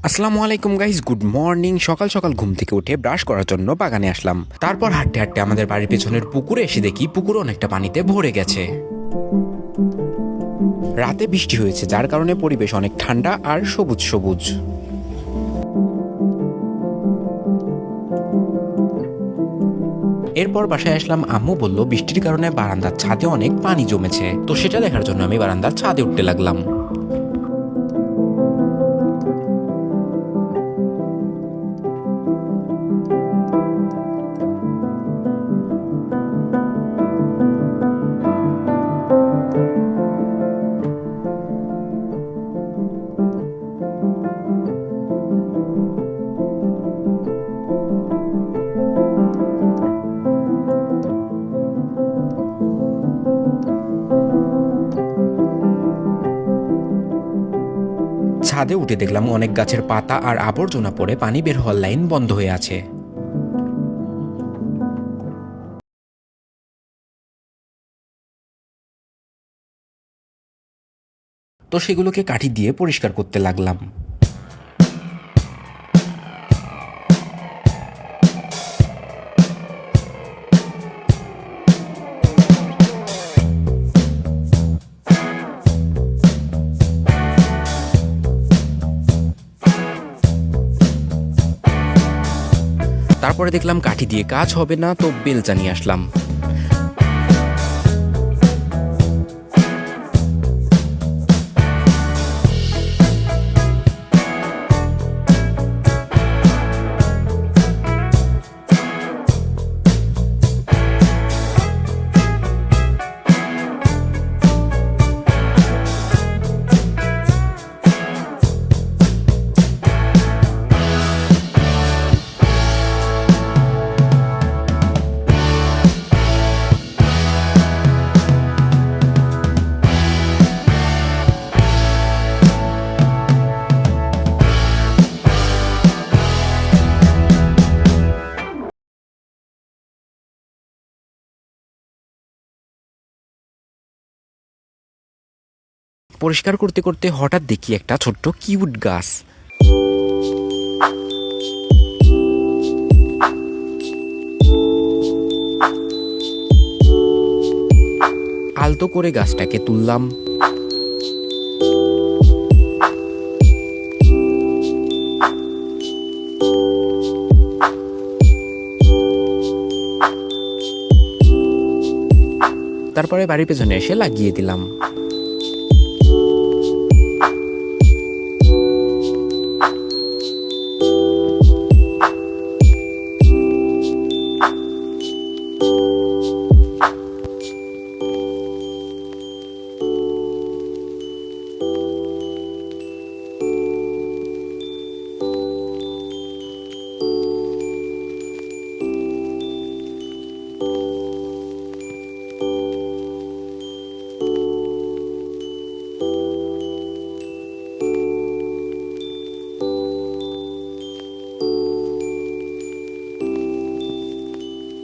আসসালামু আলাইকুম guys, good morning. সকাল সকাল ঘুম থেকে উঠে ব্রাশ করার জন্য বাগানে আসলাম। তারপর হাঁটতে হাঁটতে আমাদের বাড়ির পেছনের পুকুরে এসে দেখি পুকুর অনেকটা পানিতে ভরে গেছে। রাতে বৃষ্টি হয়েছে, যার কারণে পরিবেশ অনেক ঠান্ডা আর সবুজ সবুজ। এরপর বাসায় আসলাম। আম্মু বলল বৃষ্টির কারণে বারান্দার ছাদে অনেক পানি জমেছে, তো সেটা দেখার জন্য আমি বারান্দার ছাদে উঠতে লাগলাম। ছাদে উঠে দেখলাম অনেক গাছের পাতা আর আবর্জনা পড়ে পানি বের হওয়ার লাইন বন্ধ হয়ে আছে। তো সেগুলোকে কাঠি দিয়ে পরিষ্কার করতে লাগলাম। তারপরে দেখলাম কাঠি দিয়ে কাজ হবে না, তো বেলচা নিয়ে আসলাম। পরিষ্কার করতে করতে হঠাৎ দেখি একটা ছোট্ট কিউট গাছ। আলতো করে গাছটাকে তুললাম। তারপরে বাড়ির পেছনে এসে লাগিয়ে দিলাম।